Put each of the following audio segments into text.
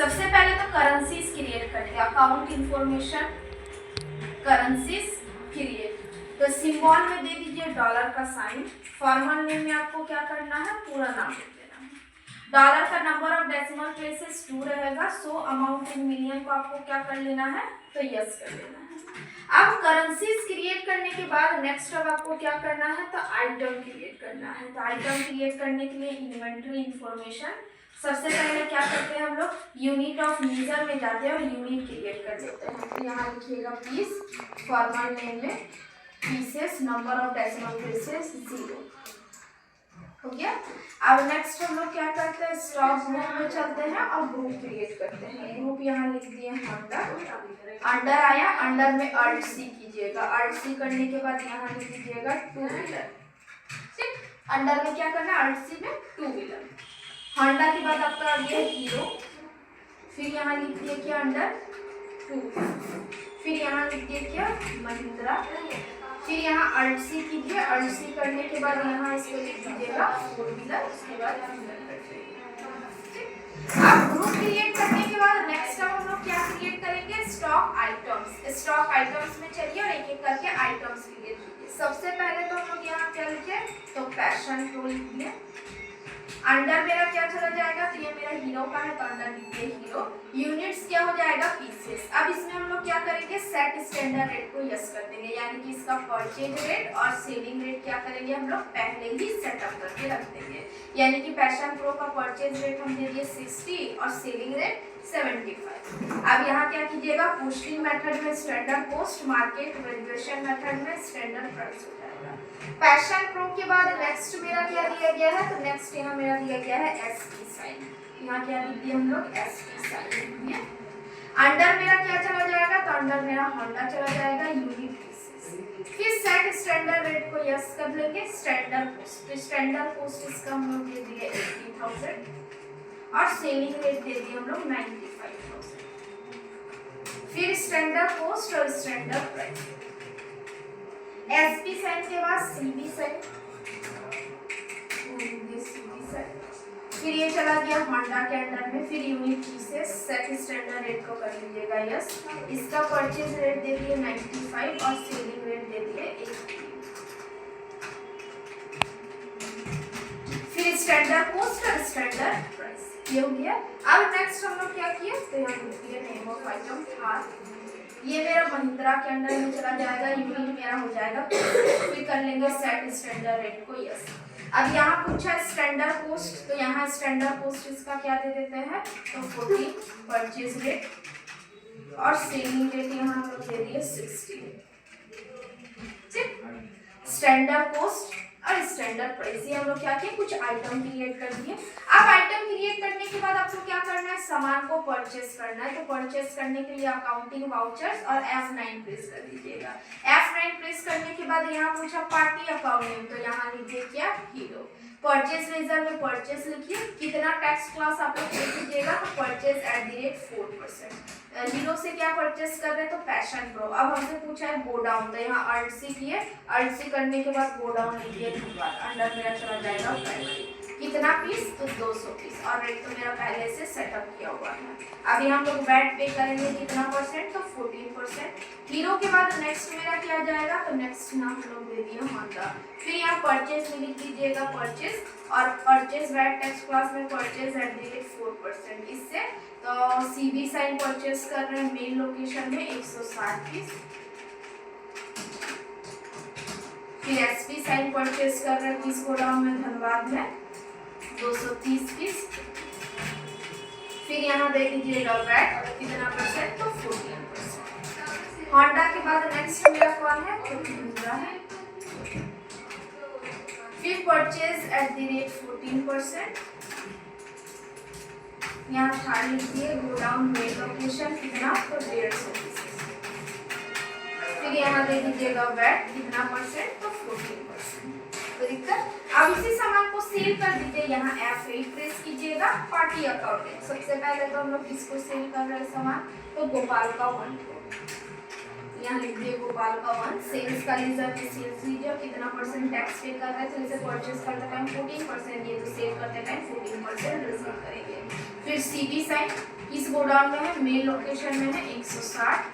सबसे पहले तो करेंसीज क्रिएट करेंगे, अकाउंट इंफॉर्मेशन करेंसीज क्रिएट। तो सिंबल में दे दीजिए डॉलर का साइन। फॉर्मल नेम में आपको क्या करना है, पूरा नाम लिख देना है। डॉलर का नंबर ऑफ डेसिमल प्लेसेस 2 रहेगा, सो अमाउंट इन मिलियन को आपको क्या कर लेना है, तो यस कर लेना है। अब करेंसीज क्रिएट करने के बाद नेक्स्ट अब आपको क्या करना है, तो आइटम क्रिएट करना है। तो आइटम क्रिएट करने के लिए इन्वेंटरी इंफॉर्मेशन, सबसे पहले क्या करते हैं हम लोग, यूनिट ऑफ मीजर में जाते हैं और यूनिट क्रिएट कर लेते हैं। तो यहाँ लिखिएगा पीस, फॉर्मल नेम में pieces, number of decimal places 0 हो गया। अब नेक्स्ट हम लोग क्या करते हैं, स्टॉक ग्रुप में चलते हैं और ग्रुप क्रिएट करते हैं। ग्रुप यहाँ लिख दिए अंडर, अंडर आया, अंडर में अल्ट सी कीजिएगा, अल्ट सी करने के बाद यहाँ लिख दीजिएगा 2 व्हीलर। ठीक, अंडर में क्या करना है, अल्ट सी में 2 व्हीलर। होंडा के बाद आपका आ गया हीरो, फिर यहाँ लिख दिए क्या अंडर 2, फिर यहाँ लिख दिए क्या महिंद्रा, फिर यहाँ अल्ट सी कीजिए, अल्ट सी करने के बाद यहाँ इसको लिख दीजिएगा 4 व्हीलर, उसके बाद अब ग्रुप क्रिएट करने के बाद नेक्स्ट हम लोग क्या क्रिएट करेंगे, स्टॉक आइटम्स। स्टॉक आइटम्स में चलिए और एक एक करके आइटम्स क्रिएट कीजिए। सबसे पहले तो हम लोग यहाँ क्या लिखे, तो पैशन प्रो लिख दिए। अंडर मेरा क्या चला जाएगा, तो ये मेरा हीरो का है तो अंडर लिखिए हीरो। यूनिट्स क्या हो जाएगा, पीसेस। अब इसमें हम लोग क्या करेंगे, सेट स्टैंडर्ड रेट को यस कर देंगे, यानी कि इसका परचेज रेट और सेलिंग रेट क्या करेंगे हम लोग पहले ही सेटअप करके रख देंगे। यानी कि पैशन प्रो का परचेज रेट हम दे दिए 60 और सेलिंग रेट 75। अब यहाँ क्या कीजिएगा, पोस्टिंग मेथड में standard post, market valuation method में स्टैंडर्ड प्राइस हो जाएगा। पैशन प्रो के बाद नेक्स्ट मेरा क्या दिया गया है, तो नेक्स्ट यहाँ मेरा दिया गया है एसपी साइन। यहाँ क्या लिख दिए हम लोग, एसपी साइन। अंडर मेरा क्या चला जाएगा, तो अंडर मेरा होंडा चला जाएगा, यूनिट पीसेस। फिर सेट स्टैंडर्ड रेट को यस कर लेंगे, स्टैंडर्ड पोस्ट। स्टैंडर्ड पोस्ट इसका हम लोग दे दिए 80,000 और सेलिंग रेट दे दिए हम लोग 95,000। फिर स्टैंडर्ड पोस्ट और स्टैंडर्ड प्राइस, एसपी साइन के बाद सीबी साइन, फिर ये चला गया होंडा के अंडर में, फिर unit pieces, set standard rate को कर लीजिएगा यस। इसका परचेज रेट दे दिए 95 और सेलिंग रेट दे दिए 80। फिर स्टैंडर्ड पोस्ट और स्टैंडर्ड प्राइस, ये हो गया। अब नेक्स्ट हम लोग क्या किए, तो यहाँ लिख दिए नेम ऑफ आइटम थार। ये मेरा महिंद्रा के अंडर में चला जाएगा, यूनिट मेरा हो जाएगा, फिर कर लेंगे सेट स्टैंडर्ड रेट को यस। अब यहाँ पूछा स्टैंडर्ड पोस्ट, तो यहाँ स्टैंडर्ड पोस्ट इसका क्या दे देते हैं, तो 40 परचेज रेट और सेलिंग रेट यहाँ हम लोग दे दिए 60। ठीक, स्टैंडर्ड पोस्ट और स्टैंडर्ड प्राइस, ये हम लोग क्या किए, कुछ आइटम क्रिएट कर दिए। अब आइटम क्रिएट करने के बाद आपको क्या करना है, सामान को परचेस करना है। तो परचेस करने के लिए अकाउंटिंग वाउचर्स और F9 प्रेस कर दीजिएगा। F9 प्रेस करने के बाद यहाँ पूछा पार्टी अकाउंट नेम, तो यहाँ लिखिए क्या हीरो। परचेस रेजर में परचेस लिखिए, कितना टैक्स क्लास आप लोग दे दीजिएगा, तो परचेस @4%। हीरो से क्या परचेस कर रहे हैं, तो पैशन प्रो। अब हमसे पूछा है गो डाउन, तो यहाँ अल्ट सी किए, अल्ट सी करने के बाद गो डाउन लिखिए, अंडर मेरा चला जाएगा प्राइमरी। कितना पीस, तो 200 पीस और रेट तो मेरा पहले से सेटअप किया हुआ है। अभी हम लोग वैट पे करेंगे कितना परसेंट, तो 14%। हीरो के बाद नेक्स्ट मेरा क्या जाएगा, तो नेक्स्ट नाम हम लोग दे दिए होंडा। फिर यहाँ परचेस में लिख दीजिएगा परचेस और परचेस वैट टैक्स क्लास में परचेस @4%। इससे तो सीबी साइन परचेस कर रहे हैं मेन लोकेशन में 160 पीस, फिर एसपी साइन परचेस कर रहे हैं पीस गोडाउन में धनबाद में 230 पीस, फिर यहाँ दे दीजिएगा वैट कितना परसेंट, तो 14%। होंडा के बाद नेक्स्ट मेरा कौन है, तो महिंद्रा है। फिर परचेज @14%, यहाँ थार लिखिए गोडाउन मेन लोकेशन कितना, तो 150 पीस। फिर यहाँ दे दीजिएगा वैट कितना परसेंट, तो 14%। तो दिक्कत, अब इसी सामान को सेल कर दीजिए, यहाँ F8 प्रेस कीजिएगा, पार्टी अकाउंटिंग। सबसे पहले तो हम लोग किसको सेल कर रहे हैं सामान, तो गोपाल का 1 को, यहाँ लिख दिए गोपाल का 1। सेल्स का लीजर पे सेल्स लीजिए, कितना परसेंट टैक्स पे कर रहे हैं, तो इसे परचेस करते टाइम 14%, ये तो सेल करते टाइम 14% रिसीव करेंगे। फिर फिर सीबी साइन किस गोडाउन में है, मेन लोकेशन में है 160।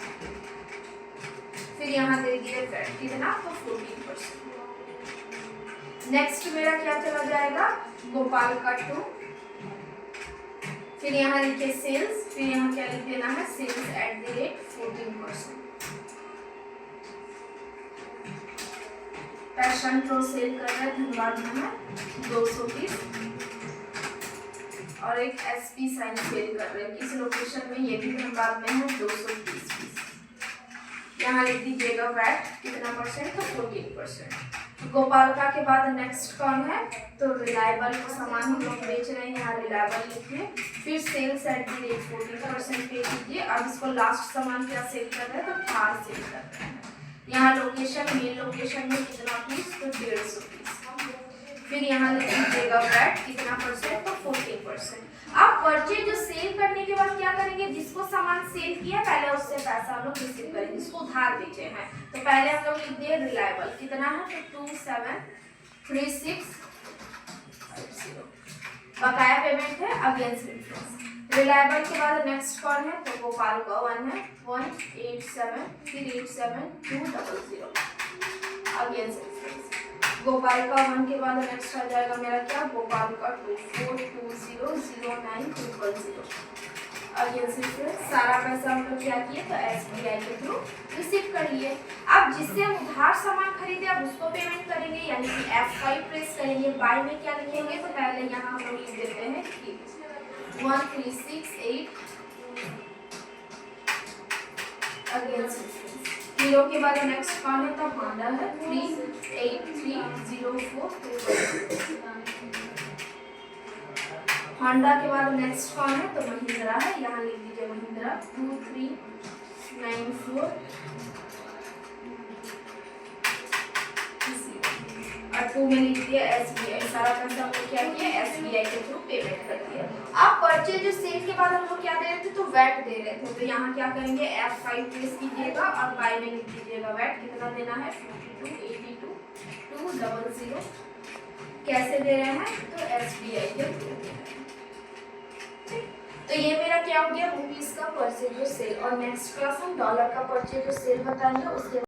फिर यहाँ दे दिए वेट कितना, तो 14%। नेक्स्ट मेरा क्या चला जाएगा, गोपाल का 2। फिर यहाँ लिखे सेल्स, फिर यहाँ क्या लिख देना है, sales at the rate 14%। Passion Pro sale कर रहा है धनबाद में है 200 पीस, और एक एसपी साइन सेल कर रहे हैं किस लोकेशन में, ये भी धनबाद में है 230 पीस। यहाँ लिख दीजिएगा वैट कितना परसेंट, तो 14%। गोपालका के बाद नेक्स्ट कौन है, तो रिलायबल का सामान हम लोग बेच रहे हैं, यहाँ रिलायबल लिखिए। फिर सेल्स एट द रेट 14% पे कीजिए। अब इसको लास्ट सामान क्या सेल कर रहे हैं, तो थार सेल कर रहे हैं। यहाँ लोकेशन, मेन लोकेशन में कितना पीस, तो 150 पीस। फिर यहाँ लिख दीजिएगा वैट कितना परसेंट, तो 14%। अब परचेज जो सेल करने के बाद क्या करेंगे, जिसको सामान सेल किया पहले उससे पैसा हम लोग रिसीव करेंगे, जिसको उधार बेचे हैं। तो पहले हम लोग लिख दिए रिलायबल कितना है, तो 273650। बकाया पेमेंट है अगेंस्ट इंटरेस्ट। रिलायबल के बाद नेक्स्ट कौन है, तो गोपाल का 1 है 187387200 अगेंस्ट इंटरेस्ट। गोपाल का 1 के बाद नेक्स्ट आ जाएगा मेरा क्या, गोपाल का 2 42009000 अगेंस्ट इंटरेस्ट। सारा पैसा हम लोग क्या किए, तो एसबीआई के थ्रू रिसीव कर लिए। अब जिससे हम उधार सामान खरीदे अब उसको पेमेंट करेंगे, यानी कि F5 प्रेस करेंगे। बाय में क्या लिखेंगे, तो पहले यहाँ हम लोग लिख देते हैं 1368 अगेंस्ट इंटरेस्ट। हीरो के बाद नेक्स्ट कौन है, तो होंडा है 38304। होंडा के बाद नेक्स्ट कौन है, तो महिंद्रा है, यहाँ लिख दीजिए महिंद्रा 2394 और 2 में लिख दिया एसबीआई। सारा पैसा हम लोग क्या किया, एसबीआई के थ्रू पेमेंट कर दिया। अब परचेज जो सेल के बाद हम लोग क्या दे रहे थे, तो वैट दे रहे थे। तो यहाँ क्या करेंगे, F5 प्रेस कीजिएगा और बाय में लिख दीजिएगा वैट कितना देना है, 5282200। कैसे दे रहे हैं, तो एसबीआई के थ्रू। तो ये मेरा क्या हो गया, रुपीस का परचेज जो सेल। और नेक्स्ट क्लास हम डॉलर का परचेज जो सेल बताएंगे उसके